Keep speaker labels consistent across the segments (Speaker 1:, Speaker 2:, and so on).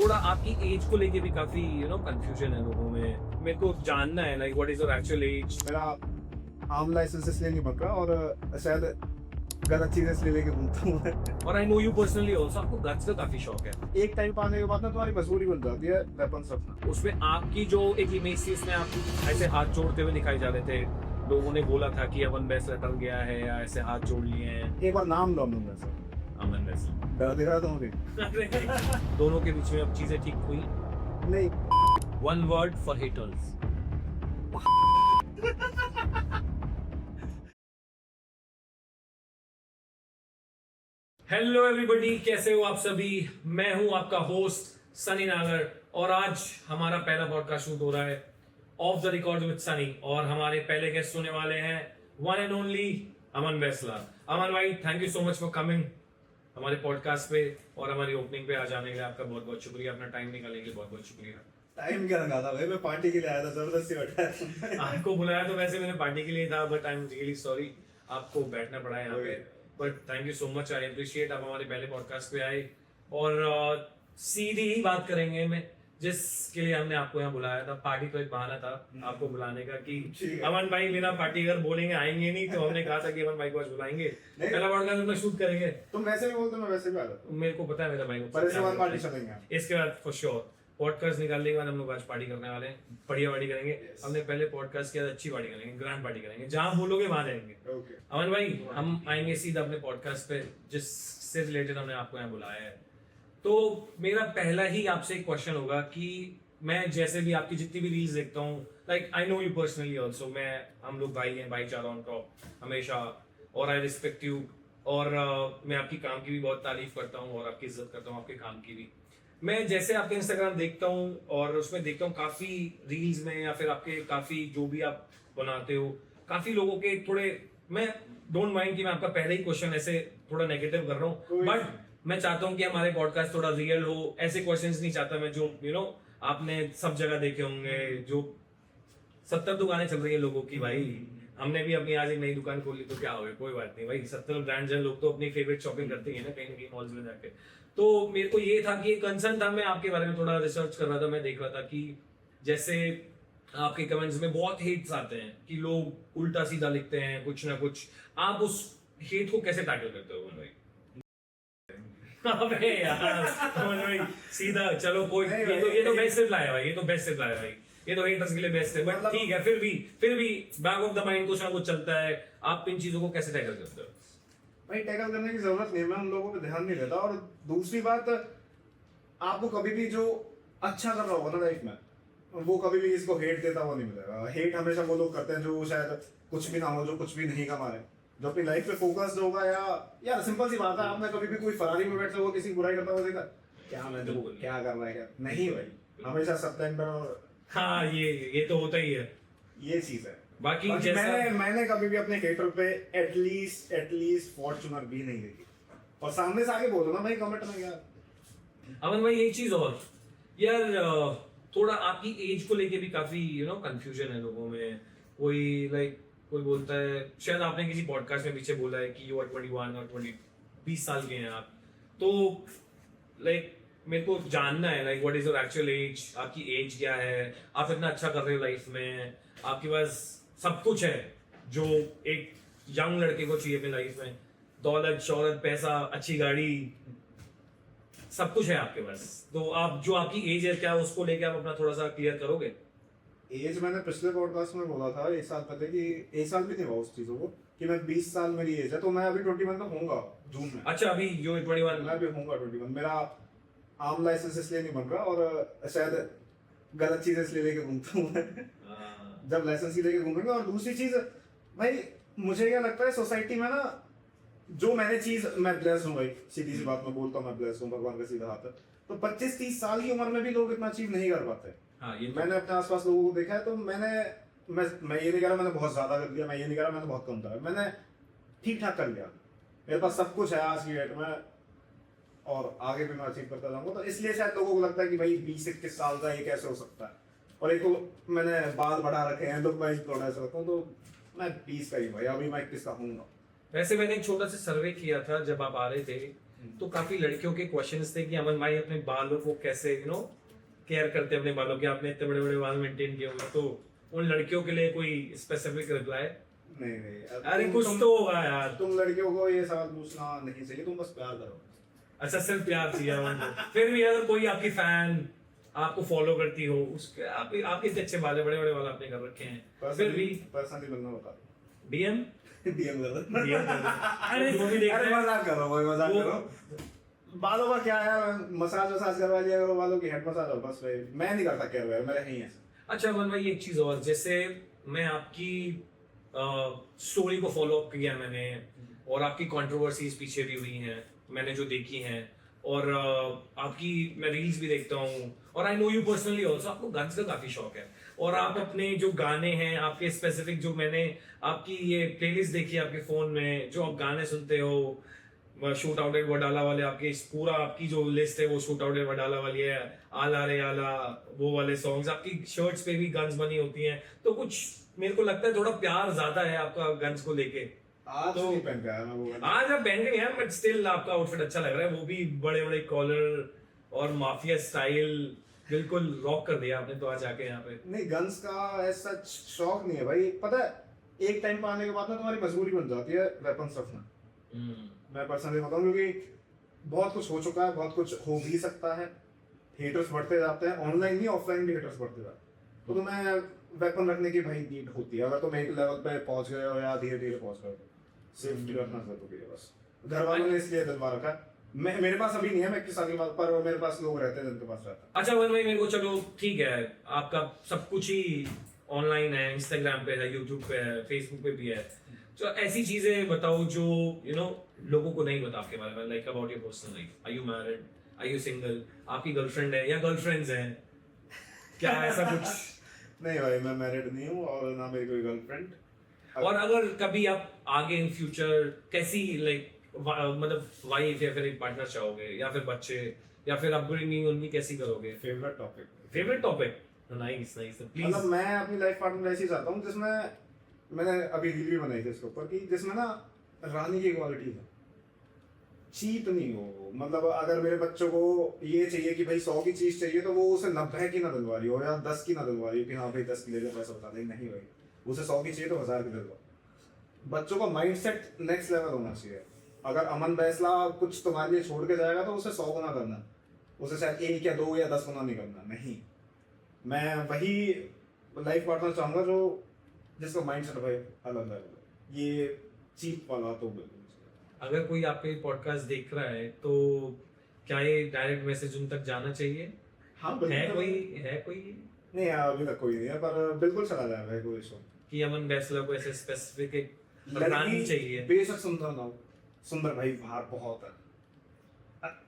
Speaker 1: थोड़ा आपकी एज को लेके भी काफी कंफ्यूजन है लोगों में। मेरे को जानना है like what is your actual as.
Speaker 2: मेरा आम लाइसेंस इसलिए नहीं बन रहा और शायद गलत चीजें इसलिए लेके घूमता हूँ मैं।
Speaker 1: और I know you personally also, आपको गन्स का काफी शौक है।
Speaker 2: एक टाइम पाने के बाद ना तुम्हारी मजबूरी बन जाती है वेपन रखना।
Speaker 1: उसमें आपकी जो एक इमेज थी उसमें आप ऐसे हाथ जोड़ते हुए दिखाई जा रहे थे। लोगों ने बोला था कि अमन बैस रटल गया है या ऐसे हाथ जोड़ लिए हैं।
Speaker 2: एक बार नाम लो मैं सर,
Speaker 1: अमन बैस
Speaker 2: डर दिख रहा था मुझे।
Speaker 1: दोनों के बीच में अब चीजें ठीक हुई।
Speaker 2: नहीं,
Speaker 1: one word for haters. Hello everybody, कैसे हो आप सभी। मैं हूं आपका होस्ट सनी नागर और आज हमारा पहला पॉडकास्ट शूट हो रहा है of the record with Sunny. और हमारे पहले गेस्ट होने वाले हैं वन एंड ओनली अमन बैसला। अमन भाई, thank you so much for coming हमारे पॉडकास्ट पे और हमारी ओपनिंग पे आ जाने के लिए आपका बहुत बहुत शुक्रिया। अपना टाइम निकालने के लिए बहुत बहुत शुक्रिया।
Speaker 2: टाइम क्या लगा था भाई, मैं पार्टी के लिए आया था, जबरदस्ती बैठा।
Speaker 1: आपको बुलाया तो वैसे मैंने पार्टी के लिए था, but I am really sorry आपको बैठना पड़ा है यहाँ पे। But thank you so much, I appreciate आप हमारे पहले पॉडकास्ट पे आए। और सीधी ही बात करेंगे मैं जिसके लिए हमने आपको यहाँ बुलाया था। पार्टी तो एक बहाना था आपको बुलाने का कि अमन भाई बिना पार्टी अगर बोलेंगे आएंगे नहीं, तो हमने कहा था कि अमन भाई को आज बुलाएंगे, पहला पॉडकास्ट में शूट करेंगे।
Speaker 2: तुम वैसे भी बोलते, मैं वैसे भी आ जाता।
Speaker 1: मेरे को पता है मेरा भाई को,
Speaker 2: पर इसके बाद पार्टी चलेंगे।
Speaker 1: इसके बाद फॉर श्योर पॉडकास्ट निकालने के बाद हम लोग आज पार्टी करने वाले हैं। बढ़िया पार्टी करेंगे। हमने पहले पॉडकास्ट किया, अच्छी पार्टी करेंगे, ग्रैंड पार्टी करेंगे, जहां बोलोगे वहां जाएंगे। अमन भाई, हम आएंगे सीधा अपने पॉडकास्ट पे जिससे रिलेटेड हमने आपको यहाँ बुलाया है। तो मेरा पहला ही आपसे एक क्वेश्चन होगा कि मैं जैसे भी आपकी जितनी भी रील्स देखता हूँ, like I know you personally also, हम लोग भाई हैं, भाईचारा उनका हमेशा, और आई रिस्पेक्ट यू। और मैं आपकी काम की भी बहुत तारीफ करता हूँ और आपकी इज्जत करता हूँ आपके काम की भी। मैं जैसे आपके इंस्टाग्राम देखता हूँ और उसमें देखता हूँ काफी रील्स में या फिर आपके काफी जो भी आप बनाते हो, काफी लोगों के थोड़े, मैं डोंट माइंड कि मैं आपका पहले ही क्वेश्चन ऐसे थोड़ा नेगेटिव कर रहा हूँ, बट मैं चाहता हूँ कि हमारे पॉडकास्ट थोड़ा रियल हो। ऐसे क्वेश्चंस नहीं चाहता मैं जो आपने सब जगह देखे होंगे, जो 70 दुकानें चल रही है लोगों की, भाई हमने भी अपनी आज एक नई दुकान खोली तो क्या हो गया, कोई बात नहीं भाई। 70 ब्रांड्स हैं, लोग तो अपनी फेवरेट शॉपिंग करते हैं ना कहीं ना कहीं मॉल्स में जाके। तो मेरे को ये था कि एक कंसर्न था, मैं आपके बारे में थोड़ा रिसर्च कर रहा था, मैं देख रहा था कि जैसे आपके कमेंट्स में बहुत हेट्स आते हैं कि लोग उल्टा सीधा लिखते हैं कुछ ना कुछ। आप उस हेट को कैसे टैकल करते हो भाई? अबे यार भाई, सीधा चलो कोई, ये तो बेस्ट रिप्लाई है भाई, ये तो बेस्ट रिप्लाई है भाई, ये तो हेटर्स के लिए बेस्ट है। बट ठीक है, फिर भी बैक ऑफ द माइंड कुछ ना कुछ चलता है। आप इन चीजों को कैसे टैकल करते हो?
Speaker 2: भाई टैकल करने की जरूरत नहीं है, मैं उन लोगों पे ध्यान नहीं देता। और दूसरी बात, आपको कभी भी जो अच्छा कर रहा होगा ना लाइफ में, वो कभी भी इसको हेट देता हुआ नहीं मिलेगा। हेट हमेशा वो लोग करते हैं जो शायद कुछ भी ना हो, जो कुछ भी नहीं कमा रहे, जो अपनी लाइफ पे फोकस्ड होगा। या यार सिंपल सी बात है, आपने कभी भी कोई फरारी में बैठा हुआ किसी की बुराई करता हुआ देखा? क्या मैं जो क्या कर रहा है क्या नहीं भाई, हमेशा सत्याग्रह और
Speaker 1: हाँ, ये तो होता ही है,
Speaker 2: ये चीज है।
Speaker 1: बाकी
Speaker 2: मैंने कभी भी अपने हेटर पे एटलीस्ट फॉर्च्यूनर भी नहीं देखी। और सामने से आगे बोलो ना भाई कमेंट में क्या।
Speaker 1: अमन भाई, एक चीज और यार, थोड़ा आपकी एज को लेके भी काफी कंफ्यूजन है लोगों में। कोई बोलता है, शायद आपने किसी पॉडकास्ट में पीछे बोला है कि यू आर 21 और 20 साल के हैं आप। तो लाइक मेरे को जानना है like what is your actual as, आपकी एज क्या है, आप इतना अच्छा कर रहे हो लाइफ में, आपके पास सब कुछ है जो एक यंग लड़के को चाहिए अपनी लाइफ में, दौलत शौहरत पैसा अच्छी गाड़ी, सब कुछ है आपके पास। तो आप जो आपकी एज है क्या उसको लेके आप अपना थोड़ा सा क्लियर करोगे?
Speaker 2: एज मैंने पिछले पॉडकास्ट में बोला था, एक साल पहले, कि एक साल भी नहीं हुआ उस चीजों को, कि मैं 20 साल मेरी एज है। तो मैं अभी 21 का होऊंगा जून में।
Speaker 1: अच्छा, अभी जो 21
Speaker 2: मैं भी होऊंगा 21। मेरा आम लाइसेंस इसलिए नहीं बन रहा और शायद गलत चीजें इसलिए लेके घूमता हूँ मैं। जब लाइसेंस ही लेके घूमेंगे। और दूसरी चीज भाई, मुझे क्या लगता है सोसाइटी में ना, जो मैंने चीज, मैं ब्लेस्ड हूँ भाई, सीधी सी बात मैं बोलता हूँ, मैं ब्लेस्ड हूँ, भगवान का सीधा हाथ है। तो 25-30 साल की उम्र में भी लोग इतना अचीव नहीं कर पाते।
Speaker 1: हाँ, ये
Speaker 2: मैंने अपने आसपास लोगों को देखा है। तो मैं ये नहीं कह रहा मैंने बहुत ज्यादा कर दिया, मैं ये नहीं कह रहा मैंने बहुत कम था, मैंने ठीक ठाक कर लिया। मेरे पास सब कुछ है आज की डेट में और आगे भी मैं अचीव करता जाऊंगा। तो इसलिए शायद लोगों को लगता है कि भाई 20-21 साल का ये कैसे हो सकता है। और एक तो मैंने बाल बढ़ा रखे हैं, तो मैं थोड़ा सा रखता हूँ, तो मैं 20 का ही भाई, अभी मैं 21 का हूँगा।
Speaker 1: वैसे मैंने एक छोटा सा सर्वे किया था जब आप आ रहे थे, तो काफी लड़कियों के क्वेश्चंस थे कि अमन भाई अपने बालों को कैसे केयर करते हैं अपने बालों के, आपने इतने बड़े बड़े बाल मेंटेन किए हुए, तो उन लड़कियों के लिए कोई स्पेसिफिक रिप्लाई?
Speaker 2: नहीं
Speaker 1: अरे कुछ तो होगा यार।
Speaker 2: तुम लड़कियों को ये सवाल पूछना नहीं चाहिए, तुम बस प्यार करो।
Speaker 1: अच्छा, सिर्फ प्यार चाहिए अमन को। फिर भी अगर कोई आपकी फैन आपको फॉलो करती हो, उसके आपके इतने अच्छे बाल, बड़े बड़े बाल आपने कर रखे हैं, फिर भी
Speaker 2: पर्सनली मिलना बता
Speaker 1: डीएम
Speaker 2: डीएम कर दो।
Speaker 1: डीएम कर दो। अरे वो भी देख
Speaker 2: अरे
Speaker 1: रहे हैं।
Speaker 2: मजाक करो भाई, मजाक करो। बालों का क्या है, मसाज वसाज करवा लिया करो बालों की, हेड मसाज हो बस भाई। मैं नहीं करता केयर वेयर, मेरे नहीं है।
Speaker 1: अच्छा अमन भाई, एक चीज और, जैसे मैं आपकी स्टोरी को फॉलो अप किया मैंने, और आपकी कंट्रोवर्सीज पीछे भी हुई हैं मैंने जो देखी हैं, और आपकी मैं रील्स भी देखता हूँ, और I know you personally also, आपको गन्स का काफी शौक है, और आप अपने जो गाने हैं आपके स्पेसिफिक, जो मैंने आपकी ये प्लेलिस्ट देखी है आपके फोन में, जो आप गाने सुनते हो, शूट आउट एट वडाला वाले, आपके पूरा आपकी जो लिस्ट है वो शूट आउट एट वडाला वाली है, आला रे आला वो वाले सॉन्ग्स, आपकी शर्ट्स पे भी गन्स बनी होती हैं, तो कुछ मेरे को लगता है थोड़ा प्यार ज्यादा है आपका गन्स को लेके।
Speaker 2: आज तो नहीं पहन के आया मैं वो।
Speaker 1: आज आप पहन के हैं, बट स्टिल आपका आउटफिट अच्छा लग रहा है, वो भी बड़े बड़े कॉलर और माफिया स्टाइल, बिल्कुल रॉक कर दिया आपने तो आज आके यहाँ पे।
Speaker 2: नहीं, गन्स का ऐसा शौक नहीं है भाई, पता है एक टाइम पर आने के बाद ना तुम्हारी मजबूरी बन जाती है वेपन्स रखना। मैं पर्सनली बताऊं, क्योंकि बहुत कुछ हो चुका है, बहुत कुछ हो भी सकता है, हेटर्स बढ़ते जाते हैं, ऑनलाइन नहीं ऑफलाइन भी हेटर्स बढ़ते जाते हैं, तो तुम्हें वेपन रखने की भाई नीड होती है। अगर तुम एक लेवल पे पहुंच गए हो या धीरे धीरे पहुंच गए हो, सेफ्टी रखना जरूरी है। बस घर वालों ने इसलिए दिलवा रखा। मैं, मेरे पास अभी नहीं है, मैं 21 साल के बाद, पर मेरे पास लोग रहते हैं जिनके पास रहता है।
Speaker 1: अच्छा वन भाई, मेरे को चलो ठीक है, आपका सब कुछ ही ऑनलाइन है, इंस्टाग्राम पे है, यूट्यूब पे है, फेसबुक पे भी है, तो ऐसी चीजें बताओ जो लोगों को नहीं पता आपके बारे में, like about your personal life. Are you married, are you single, आपकी गर्लफ्रेंड है या गर्लफ्रेंड्स हैं, क्या ऐसा कुछ?
Speaker 2: नहीं भाई, मैं मैरिड नहीं हूँ और ना मेरी कोई गर्लफ्रेंड।
Speaker 1: और अगर कभी आप आगे इन फ्यूचर कैसी लाइक मतलब वाइफ या फिर एक पार्टनर चाहोगे, या फिर बच्चे, या फिर अपब्रिंगिंग उनकी कैसी करोगे?
Speaker 2: Favourite topic,
Speaker 1: favourite topic, nice nice please.
Speaker 2: मतलब मैं अपनी लाइफ पार्टनर ऐसी चाहता हूँ जिसमें, मैंने अभी रील भी बनाई थी इसके ऊपर, कि जिसमें ना रानी की क्वालिटी है, चीप नहीं हो। मतलब अगर मेरे बच्चों को ये चाहिए कि भाई 100 की चीज चाहिए, तो वो उसे 90 की ना दिलवा रही हो या 10 की ना दिलवा रही हो, कि हाँ भाई 10 की ले ले पैसा बता दे, नहीं भाई उसे 100 की चाहिए तो 1000 की दिलवा। बच्चों का माइंडसेट नेक्स्ट लेवल होना चाहिए। अगर अमन बैसला कुछ तुम्हारे लिए छोड़ के जाएगा तो उसे 100 गुना करना, उसे शायद 1 या 2 या 10 गुना नहीं करना। नहीं, मैं वही लाइफ पार्टनर चाहूंगा जो जिसका माइंडसेट भाई अलग है, ये चीप वाला तो बिल्कुल।
Speaker 1: अगर कोई आपके पॉडकास्ट देख रहा है तो क्या ये डायरेक्ट मैसेज उन तक जाना चाहिए?
Speaker 2: हाँ
Speaker 1: है कोई
Speaker 2: नहीं यार, अभी तक कोई नहीं है, पर बिल्कुल चला जाएगा कोई इशू।
Speaker 1: कि अमन बैसला को ऐसे स्पेसिफिक एक लड़की चाहिए?
Speaker 2: बेशक सुंदर ना हो, सुंदर भाई बाहर बहुत है,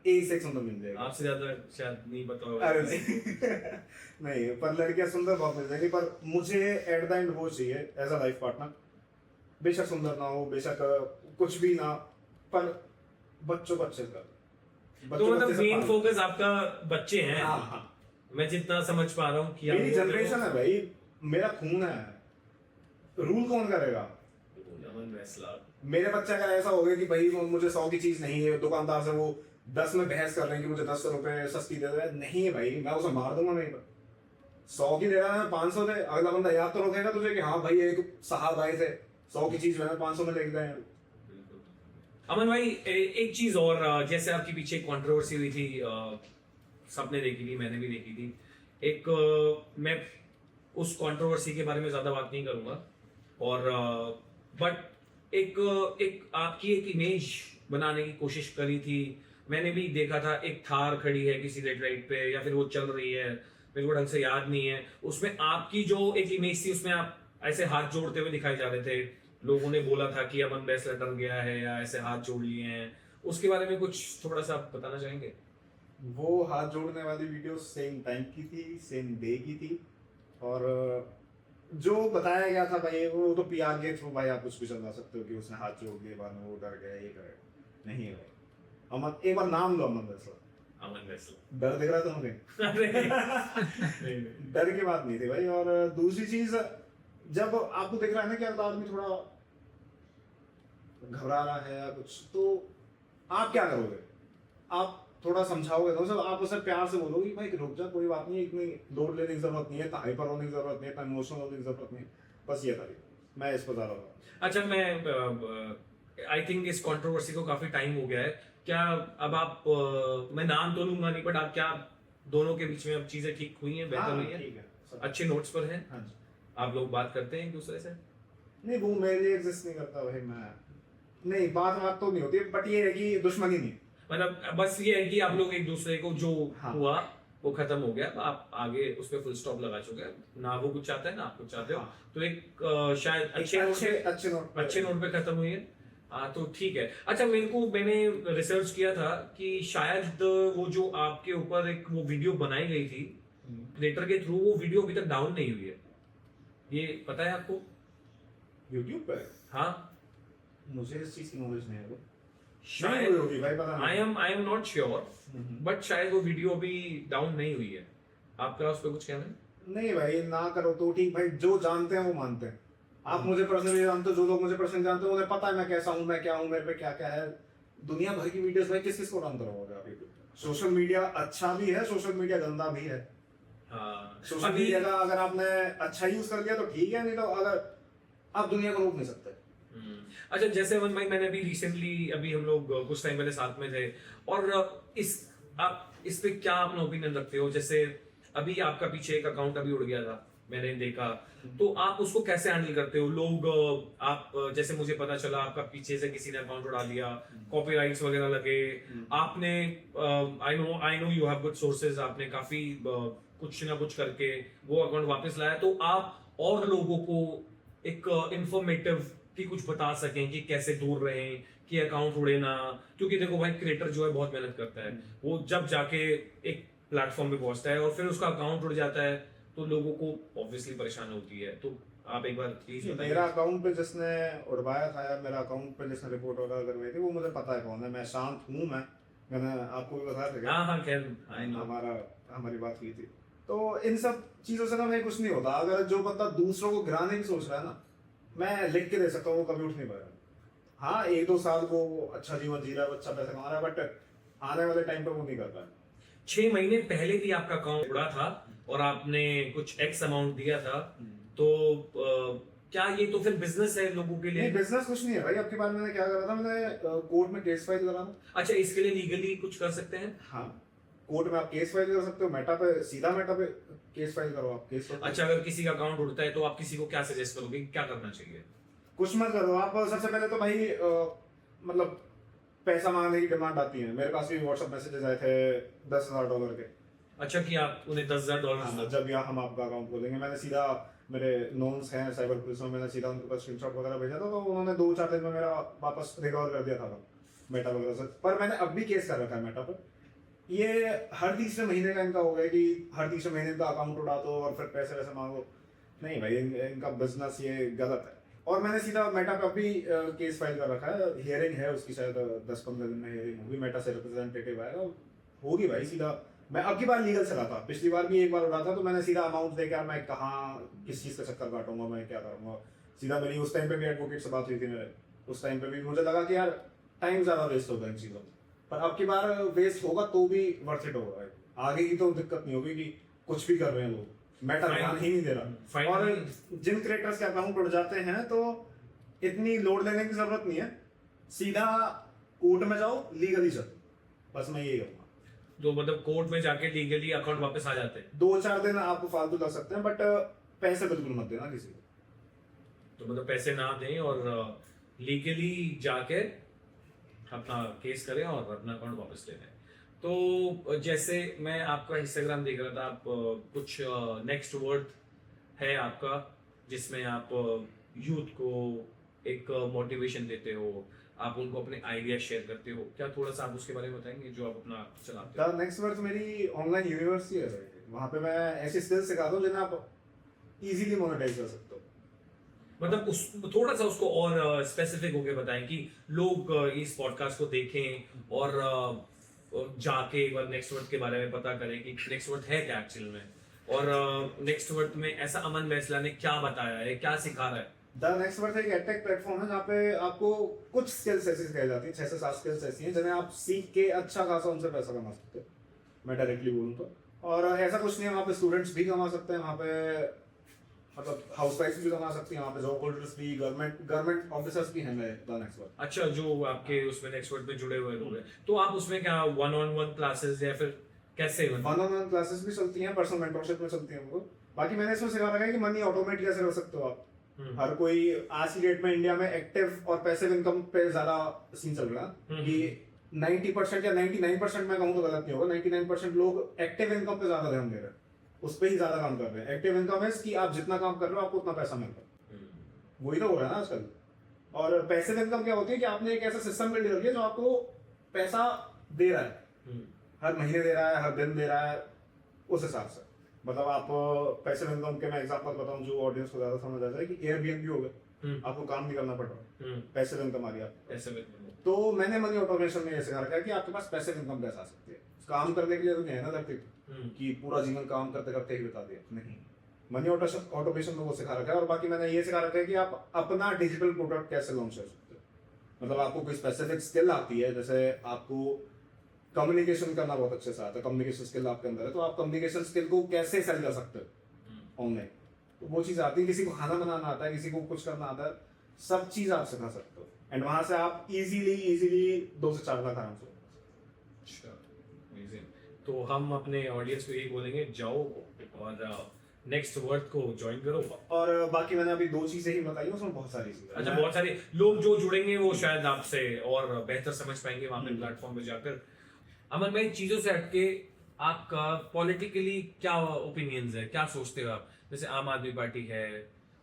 Speaker 2: एक से एक सुंदर मिल जाएगा।
Speaker 1: आपसे ज्यादा शायद नहीं पता होगा।
Speaker 2: अरे नहीं, पर लड़कियां सुंदर बहुत मिल जाएगी, पर मुझे एट द एंड वो चाहिए एज अ लाइफ पार्टनर। बेशक सुंदर ना हो, बेशक कुछ भी ना, पर बच्चों को अच्छे से कर।
Speaker 1: तो मतलब मेन फोकस आपका बच्चे हैं।
Speaker 2: हाँ हाँ,
Speaker 1: मैं जितना समझ पा रहा हूँ कि
Speaker 2: मेरी जनरेशन है भाई, मेरा खून है, रूल कौन करेगा?
Speaker 1: अमन बैसला।
Speaker 2: मेरे बच्चे का ऐसा हो गया कि भाई मुझे 100 की चीज नहीं है, दुकानदार से वो 10 में बहस कर रहे हैं कि मुझे 10 रुपए सस्ती दे दे, नहीं है भाई, मैं उसे मार दूंगा। नहीं, 100 की दे रहा है 500 दे, अगला बंदा याद तो रखेगा तुझे कि हाँ भाई एक साहब आए थे 100 की चीज मैंने 500 में ले गए।
Speaker 1: अमन भाई एक चीज और, जैसे आपके पीछे कंट्रोवर्सी हुई थी, सबने देखी थी, मैंने भी देखी थी एक, मैं उस कंट्रोवर्सी के बारे में ज्यादा बात नहीं करूंगा, और बट एक आपकी एक इमेज बनाने की कोशिश करी थी, मैंने भी देखा था, एक थार खड़ी है किसी रेड लाइट पे, या फिर वो चल रही है, मेरे को ढंग से याद नहीं है, उसमें आपकी जो एक इमेज थी उसमें आप ऐसे हाथ जोड़ते हुए दिखाई जा रहे थे, लोगों ने बोला था कि अमन बैसला डर गया है या ऐसे हाथ जोड़ लिए हैं, उसके बारे में कुछ थोड़ा सा आप बताना चाहेंगे?
Speaker 2: वो हाथ जोड़ने वाली वीडियो सेम टाइम की थी, सेम डे की थी, और जो बताया गया था भाई वो तो पीआर के थ्रू भाई आप कुछ भी चला सकते हो कि उसने हाथ जोड़ लिए, बाद में वो डर गया, ये करेगा। नहीं है भाई, अमन, एक बार नाम लो अमन बैसला।
Speaker 1: अमन बैसला
Speaker 2: डर दिख रहा था मुझे? डर की बात नहीं थी भाई। और दूसरी चीज, जब आपको दिख रहा है ना कि अगला आदमी थोड़ा घबरा रहा है या कुछ, तो आप क्या करोगे? आप थोड़ा समझाओगे तो सब आप उसे प्यार से बोलोगे कि भाई रुक जा, कोई बात नहीं, इतनी लोड लेने की जरूरत नहीं है, इतना हाइपर होने की जरूरत नहीं है, इतना इमोशनल होने की जरूरत नहीं है, बस ये था, मैं इस पर ज्यादा।
Speaker 1: अच्छा, मैं आई थिंक इस कंट्रोवर्सी को काफी टाइम हो गया है, क्या अब आप मैं नाम तो लूंगा नहीं, बट आप क्या दोनों के बीच में अब चीजें ठीक हुई हैं, बेहतर हुई हैं, अच्छे नोट्स पर हैं?
Speaker 2: हाँ जी।
Speaker 1: आप लोग बात करते हैं एक दूसरे से?
Speaker 2: नहीं, वो मेरे लिए एग्जिस्ट नहीं करता भाई, मैं नहीं, बात तो नहीं होती, बट ये है कि दुश्मनी नहीं,
Speaker 1: मतलब बस ये है कि आप लोग एक दूसरे को जो
Speaker 2: हाँ।
Speaker 1: हुआ वो खत्म हो गया, आप आगे उस पर फुल स्टॉप लगा चुके हैं, ना वो कुछ चाहता है ना आप कुछ चाहते हो,
Speaker 2: हाँ।
Speaker 1: तो एक शायद अच्छे नोट पे खत्म हुई है। हाँ, तो ठीक है। अच्छा, मैंने रिसर्च किया था कि शायद वो जो आपके ऊपर एक वो वीडियो बनाई गई थी क्रिएटर के थ्रू, वो वीडियो अभी तक डाउन नहीं हुई है, ये पता है आपको?
Speaker 2: यूट्यूब पे?
Speaker 1: हाँ,
Speaker 2: मुझे इस चीज की नॉलेज नहीं है, वो
Speaker 1: शायद
Speaker 2: होगी भाई, पता नहीं।
Speaker 1: I am not sure, but शायद वो वीडियो अभी डाउन नहीं हुई है। आपका उस पर कुछ कहना है?
Speaker 2: नहीं भाई, ना करो तो ठीक भाई, जो जानते हैं वो मानते हैं। आप मुझे पर्सनली जानते हो, जो लोग मुझे पर्सनली जानते हो उन्हें पता है मैं कैसा हूँ, मैं क्या हूँ, मेरे पे क्या क्या है। दुनिया भर की वीडियोस भाई किस किस को रन करोगे आप? सोशल मीडिया अच्छा भी है, सोशल मीडिया गंदा भी है। सोशल मीडिया का अगर आपने अच्छा यूज कर लिया तो ठीक है, नहीं तो अगर आप दुनिया को रोक नहीं सकते।
Speaker 1: अच्छा, जैसे अमन भाई, मैंने अभी रिसेंटली अभी हम लोग कुछ टाइम पहले साथ में थे, और आप इस पे क्या अपना ओपिनियन रखते हो? जैसे अभी आपका पीछे एक अकाउंट अभी उड़ गया था, मैंने देखा, तो आप उसको कैसे हैंडल करते हो? लोग आप जैसे मुझे पता चला आपका पीछे से किसी ने अकाउंट उड़ा लिया, कॉपीराइट्स वगैरह लगे, आपने I know you have good sources, आपने काफी कुछ ना कुछ करके वो अकाउंट वापस लाया, तो आप और लोगों को एक इंफॉर्मेटिव कि कुछ बता सकें कि कैसे दूर रहें कि अकाउंट उड़े ना, क्योंकि देखो भाई, क्रिएटर जो है बहुत मेहनत करता है, वो जब जाके एक प्लेटफॉर्म पे पहुंचता है और फिर उसका अकाउंट उड़ जाता है तो लोगों को ऑब्वियसली परेशानी होती है। तो आप एक बार प्लीज बताइए।
Speaker 2: मेरा अकाउंट पे जिसने उड़वाया था या मेरा अकाउंट पे जिसने रिपोर्ट वगैरह करवाई थी, वो मुझे पता है कौन है, मैं शांत हूँ, मैंने आपको भी बताया था।
Speaker 1: हाँ, खैर,
Speaker 2: हमारी बात हुई थी। तो इन सब चीजों से ना भाई कुछ नहीं होता। अगर जो बंदा दूसरों को गिराने की सोच रहा है ना, मैं लिख के दे सकता हूँ, वो कभी उठ नहीं पाएगा। हाँ, 1-2 साल वो अच्छा जीवन जी रहा है, अच्छा पैसा कमा रहा है, बट आने वाले टाइम पे वो नहीं कर पाएगा।
Speaker 1: 6 महीने पहले भी आपका अकाउंट उड़ा था और आपने कुछ एक्स अमाउंट दिया था, तो क्या ये तो फिर बिजनेस है लोगों के लिए?
Speaker 2: नहीं, बिजनेस कुछ नहीं है भाई। आपके बार मैंने क्या करा था, मैंने कोर्ट में केस फाइल करा था।
Speaker 1: अच्छा, इसके लिए लीगली कुछ कर सकते हैं?
Speaker 2: हाँ, कोर्ट में आप केस फाइल कर सकते हो, मेटा पे केस फाइल करो, आप केस।
Speaker 1: अच्छा, अगर किसी का अकाउंट उड़ता है तो आप किसी को क्या सजेस्ट करोगे, क्या करना चाहिए?
Speaker 2: कुछ मत करो आप। सबसे पहले तो भाई मतलब पैसा मांगने की डिमांड आती है। मेरे पास भी व्हाट्सएप मैसेजेस आए थे $10,000 के।
Speaker 1: अच्छा, कि आप उन्हें $10,000?
Speaker 2: हाँ, जब यहाँ हम आपका अकाउंट खोलेंगे, मैंने सीधा, मेरे नोन्स हैं साइबर पुलिस में, मैंने सीधा उनके पास स्क्रीनशॉट वगैरह भेजा था, तो उन्होंने 2-4 दिन में मेरा वापस रिकवर कर दिया था मेटा वगैरह से। पर मैंने अब भी केस कर रखा है मेटा पर। ये हर तीसरे महीने का इनका हो गया कि हर तीसरे महीने का अकाउंट उड़ा दो और फिर पैसे वैसे मांगो। नहीं भाई, इनका बिजनेस ये गलत है। और मैंने सीधा मेटा पे अभी केस फाइल कर रखा है, हियरिंग है उसकी, शायद 10-15 दिन में हियरिंग होगी, मेटा से रिप्रेजेंटेटिव आएगा, होगी भाई। सीधा मैं अब की बार लीगल चला था, पिछली बार भी एक बार उड़ा था, तो मैंने सीधा अमाउंट देकर मैं कहाँ किस चीज़ का चक्कर काटूंगा, मैं क्या करूंगा। सीधा मेरी उस टाइम पे भी एडवोकेट से बात हुई थी मेरे, उस टाइम पे भी मुझे लगा कि यार टाइम ज़्यादा वेस्ट होगा इन चीज़ों में, पर अब की बार वेस्ट होगा तो भी वर्थ इट होगा। आगे की तो दिक्कत नहीं होगी कि कुछ भी कर रहे हैं लोग, मैटर ध्यान ही नहीं दे रहा। और जिन क्रिएटर्स के अकाउंट उड़ जाते हैं तो इतनी लोड लेने की जरूरत नहीं है, सीधा कोर्ट में जाओ, लीगली चलो, बस मैं यही कहूँगा।
Speaker 1: तो मतलब कोर्ट में जाके लीगली अकाउंट वापस आ जाते हैं?
Speaker 2: 2-4 दिन आपको फालतू लग सकते हैं, बट पैसे बिल्कुल मत देना किसी को।
Speaker 1: तो मतलब पैसे ना दें और लीगली जाके अपना केस करें और अपना अकाउंट वापस ले लें। तो जैसे मैं आपका इंस्टाग्राम देख रहा था, आप कुछ नेक्स्ट वर्ड है आपका जिसमें आप यूथ को एक मोटिवेशन देते हो, आप उनको अपने आइडिया शेयर करते हो, क्या थोड़ा सा आप उसके बारे में बताएंगे जो आप अपना चलाते हो?
Speaker 2: नेक्स्ट वर्ड मेरी ऑनलाइन यूनिवर्सिटी है, वहाँ पे मैं ऐसी स्किल्स सिखाता हूँ जिन्हें आप इजीली मोनेटाइज कर सकते हो।
Speaker 1: मतलब उस थोड़ा सा उसको और स्पेसिफिक होके बताएं कि लोग इस पॉडकास्ट को देखें और जाके एक बार नेक्स्ट वर्ड के बारे में पता करें कि नेक्स्ट वर्ड है क्या एक्चुअल में, और नेक्स्ट वर्ड में ऐसा अमन बैसला ने क्या बताया है, क्या सिखा रहा है
Speaker 2: द नेक्स्ट वर्थ एक एडटेक प्लेटफॉर्म है जहाँ पे आपको कुछ स्किल्स ऐसी सिखाई जाती है, 6 से 7 स्किल्स ऐसी हैं जिन्हें आप सीख के अच्छा खासा उनसे पैसा कमा सकते हो, मैं डायरेक्टली बोलूँ तो। और ऐसा कुछ नहीं है, वहाँ पे स्टूडेंट्स भी कमा सकते हैं, वहाँ पे मतलब हाउस वाइफ भी कमा सकती हैं, वहाँ पे जॉब होल्डर्स भी, गवर्नमेंट ऑफिसर्स भी हैं द नेक्स्ट वर्थ।
Speaker 1: अच्छा, जो आपके उसमें नेक्स्ट वर्ड में जुड़े हुए लोग हैं, तो आप उसमें क्या 1-on-1 क्लासेस या फिर कैसे
Speaker 2: वन ऑन वन क्लासेस भी चलती हैं, पर्सनल मेंटरशिप में चलती हैं उनको। बाकी मैंने इसमें सिखा रखा है कि मनी ऑटोमेट कैसे कर सकते हो आप। हर कोई आज की डेट में इंडिया में एक्टिव और पैसिव इनकम पे ज्यादा सीन चल रहा है कि 90% या 99% मैं कहूँ तो गलत नहीं होगा, 99% लोग एक्टिव इनकम पे ज्यादा ध्यान दे रहे हैं, उस पर ही ज्यादा काम कर रहे हैं। एक्टिव इनकम है कि आप जितना काम कर रहे हो आपको उतना पैसा मिल रहा है, वही तो हो रहा है ना आजकल। और पैसिव इनकम क्या होती है कि आपने एक ऐसा सिस्टम बिल्ड कर लिया जो आपको पैसा दे रहा है, हर महीने दे रहा है, हर दिन दे रहा है, उस हिसाब से। मतलब आप पैसिव इनकम के मैं एग्जांपल बताऊं जो ऑडियंस को ज्यादा समझ आ जाए कि एयरबीएनबी हो गया, आपको काम नहीं करना पड़ रहा, पैसिव इनकम आ रही है। तो मैंने मनी ऑटोमेशन में ये सिखा रखा है कि आपके पास पैसिव इनकम कैसे आ सकती है। काम करने के लिए तो नहीं है ना धरती कि पूरा जीवन काम करते करते ही बता दिया, नहीं। मनी ऑटोमेशन में वो सिखा रखा है। और बाकी मैंने ये सिखा रखा है कि आप अपना डिजिटल प्रोडक्ट कैसे लॉन्च कर सकते हो। मतलब आपको कोई स्पेसिफिक स्किल आती है, जैसे आपको कम्युनिकेशन करना बहुत अच्छे से आता है, कम्युनिकेशन स्किल आपके अंदर है, तो आप कम्युनिकेशन स्किल को कैसे सेल कर सकते हो ऑनलाइन, तो वो चीज़ आती है। किसी को खाना बनाना आता है, किसी को कुछ करना आता है, सब चीज़ आप सिखा सकते हो। एंड वहाँ से आप इजीली 2 से 4 लाख आराम से।
Speaker 1: तो हम अपने ऑडियंस को यही बोलेंगे, जाओ और नेक्स्ट वर्ड को ज्वाइन करो।
Speaker 2: और बाकी मैंने अभी 2 चीजें ही बताई, उसमें बहुत सारी चीजें।
Speaker 1: अच्छा, बहुत सारे लोग जो जुड़ेंगे वो शायद आपसे और बेहतर समझ पाएंगे वहां पे प्लेटफॉर्म पे जाकर। अमन भाई, चीजों से हटके आपका पॉलिटिकली क्या ओपिनियंस है, क्या सोचते हो आप? जैसे आम आदमी पार्टी है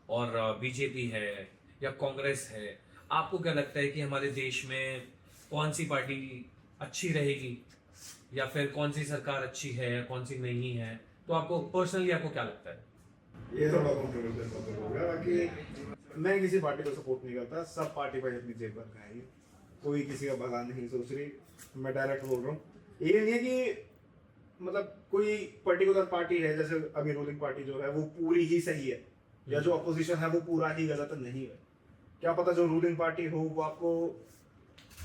Speaker 1: और बीजेपी है या कांग्रेस है, आपको क्या लगता है कि हमारे देश में कौन सी पार्टी अच्छी रहेगी या फिर कौन सी सरकार अच्छी है या कौन सी नहीं है? तो आपको पर्सनली आपको क्या लगता है?
Speaker 2: ये थोड़ा कंट्रोवर्शियल टॉपिक हो गया। बाकी मैं किसी पार्टी को सपोर्ट नहीं करता, सब पार्टी पर अपनी जेब पर खाएंगे, कोई किसी का भला नहीं सोच रही। मैं डायरेक्ट बोल रहा हूँ, ये नहीं है कि मतलब कोई पर्टिकुलर पार्टी है, जैसे अभी रूलिंग पार्टी जो है वो पूरी ही सही है या जो अपोजिशन है वो पूरा ही गलत नहीं है। क्या पता जो रूलिंग पार्टी हो वो आपको,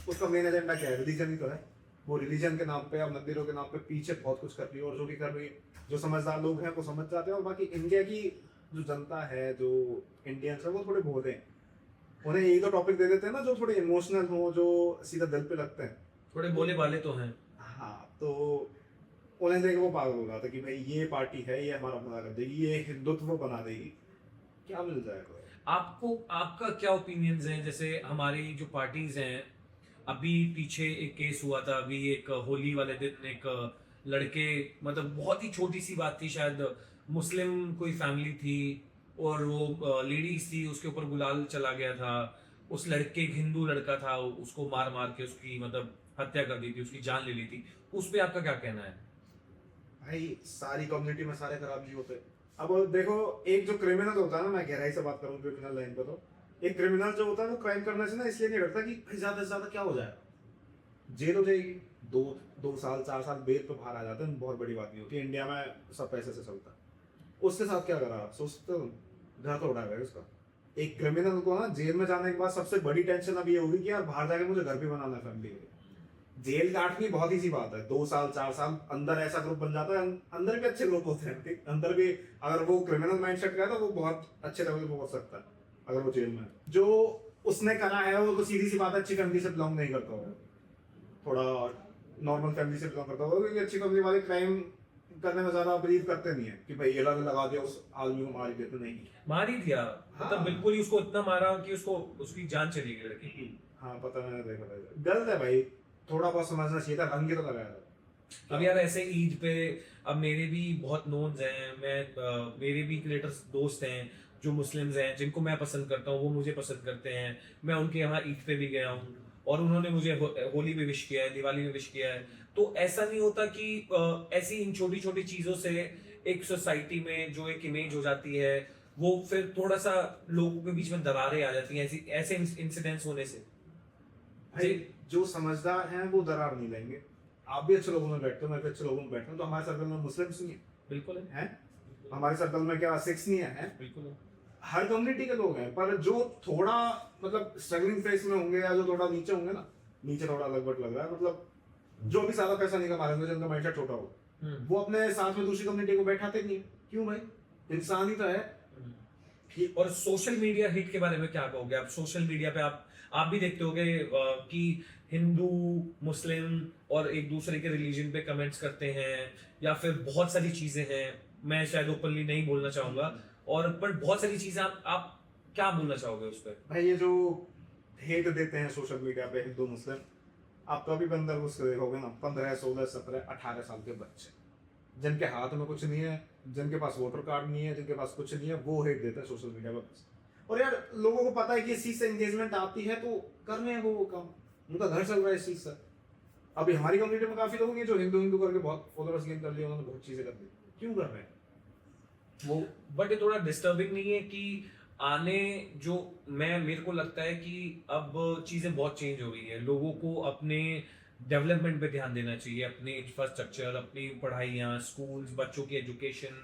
Speaker 2: उसका मेन एजेंडा क्या है, रिलीजन ही तो है। वो रिलीजन के नाम पे या मंदिरों के नाम पे पीछे बहुत कुछ कर रही है, और जो भी कर रही है, जो समझदार लोग हैं वो समझ जाते हैं। और बाकी इंडिया की जो जनता है, जो इंडियंस है, वो थोड़े भोले हैं। उन्हें यही तो टॉपिक दे देते हैं ना जो थोड़े इमोशनल हो, जो सीधा दिल पे लगते हैं,
Speaker 1: थोड़े बोले वाले तो हैं।
Speaker 2: हाँ, तो उन्हें देख वो पागल हो जाता कि भाई ये पार्टी है, ये हमारा भला कर देगी, ये हिंदुत्व बना देगी, क्या मिल जाएगा।
Speaker 1: आपको, आपका क्या ओपिनियंस है? जैसे हमारी जो पार्टीज हैं, अभी पीछे एक केस हुआ था, अभी एक होली वाले दिन एक लड़के, मतलब बहुत ही छोटी सी बात थी, शायद मुस्लिम कोई फैमिली थी और वो लेडीज थी, उसके ऊपर गुलाल चला गया था। उस लड़के, एक हिंदू लड़का था, उसको मार मार के उसकी मतलब हत्या कर दी थी, उसकी जान ले ली थी। उस पे आपका क्या कहना है?
Speaker 2: भाई सारी कम्युनिटी में सारे खराब नहीं होते। अब देखो, एक जो क्रिमिनल होता है ना, मैं गहराई से बात करूँ क्रिमिनल लाइन पर, तो एक क्रिमिनल जो होता है वो क्राइम करने से ना इसलिए नहीं डरता कि भाई ज्यादा से ज्यादा क्या हो जाएगा, जेल हो जाएगी, 2 साल 4 साल बेल पे बाहर आ जाते हैं, बहुत बड़ी बात नहीं होती। इंडिया में सब पैसे से चलता है। उसके साथ क्या करा आप सोचते हो, घर तो उड़ाएगा उसका। एक क्रिमिनल को ना जेल में जाने के बाद सबसे बड़ी टेंशन अब ये होगी कि यार बाहर जाके मुझे घर भी बनाना है फैमिली के लिए। जेल काटनी बहुत ईजी बात है, 2 साल 4 साल अंदर ऐसा ग्रुप बन जाता है, अंदर भी अच्छे लोग होते हैं, ठीक, अंदर भी अगर वो क्रिमिनल माइंडसेट का है तो वो बहुत अच्छे लेवल पे पहुंच सकता है अगर वो जेल में है। जो उसने करा है वो तो सीधी सी बात है, अच्छी फैमिली से बिलोंग नहीं करता होगा, थोड़ा नॉर्मल फैमिली से बिलोंग करता होगा, क्योंकि अच्छी फैमिली वाले क्राइम करने में ज्यादा बिलीव करते नहीं है कि भाई ये लगा दिया उस आदमी को मार दिया, तो नहीं
Speaker 1: मार ही दिया, मतलब बिल्कुल ही उसको इतना मारा कि उसको, उसकी जान चली गई लड़की की।
Speaker 2: हाँ पता, मैंने देखा था, गलत है भाई, थोड़ा बहुत समझना चाहिए था, रंग तो लगाया था।
Speaker 1: अब यार ऐसे ईद पे, अब मेरे भी बहुत नोन्स हैं, मैं मेरे भी क्रिएटर्स दोस्त हैं जो मुस्लिम्स हैं, जिनको मैं पसंद करता हूँ, वो मुझे पसंद करते हैं। मैं उनके यहाँ ईद पे भी गया हूँ और उन्होंने मुझे होली में विश किया है, दिवाली में विश किया है। तो ऐसा नहीं होता कि ऐसी इन छोटी छोटी चीज़ों से एक सोसाइटी में जो एक इमेज हो जाती है, वो फिर थोड़ा सा लोगों के बीच में दरारें आ जाती हैं ऐसी, ऐसे इंसिडेंट्स होने से।
Speaker 2: भाई जो समझदार हैं वो दरार नहीं लेंगे। आप भी अच्छे लोगों में बैठते हो, मैं भी अच्छे लोगों में बैठता हूँ, तो हमारे सर्कल में मुस्लिम्स नहीं है,
Speaker 1: बिल्कुल है,
Speaker 2: हैं? हमारे सर्कल में क्या सिक्स नहीं है,
Speaker 1: बिल्कुल है।
Speaker 2: हर कम्युनिटी के लोग हैं, पर जो थोड़ा मतलब स्ट्रगलिंग फेस में होंगे या जो थोड़ा नीचे होंगे ना, नीचे थोड़ा अलग बट लग रहा है, मतलब जो भी ज्यादा पैसा नहीं कमा रहे होंगे, जिनका माइंडसेट छोटा हो, वो अपने साथ में दूसरी कम्युनिटी को बैठाते नहीं है। क्यों भाई, इंसान ही तो है।
Speaker 1: और सोशल मीडिया हिट के बारे में क्या कहोगे आप? सोशल मीडिया पे आप भी देखते होगे कि हिंदू मुस्लिम और एक दूसरे के रिलीजन पे कमेंट्स करते हैं, या फिर बहुत सारी चीजें हैं, मैं शायद ओपनली नहीं बोलना चाहूंगा, और पर बहुत सारी चीजें आप क्या बोलना चाहोगे उस पर?
Speaker 2: भाई ये जो हेट देते हैं सोशल मीडिया पे हिंदू मुस्लिम, आप कभी भी अंदर घुस के देखोगे ना, 15 16 17 18 साल के बच्चे जिनके हाथ में कुछ नहीं है, जिनके पास वोटर कार्ड नहीं है, जिनके पास कुछ नहीं है, वो हेट देते हैं सोशल मीडिया पर। और यार लोगों को पता है कि इस चीज से एंगेजमेंट आती है, तो कर रहे हैं वो काम, उनका घर चल रहा है इस चीज से। अभी हमारी कम्युनिटी में काफी लोग हैं जो हिंदू हिंदू करके बहुत फॉलोअर्स गेन कर लिए, उन्होंने बहुत चीजें कर दी। क्यों कर रहे हैं वो?
Speaker 1: बट ये थोड़ा डिस्टर्बिंग नहीं है कि आने जो मेरे को लगता है कि अब चीजें बहुत चेंज हो गई है, लोगों को अपने डेवलपमेंट पे ध्यान देना चाहिए, अपने इंफ्रास्ट्रक्चर, अपनी पढ़ाइयाँ, स्कूल्स, बच्चों की एजुकेशन,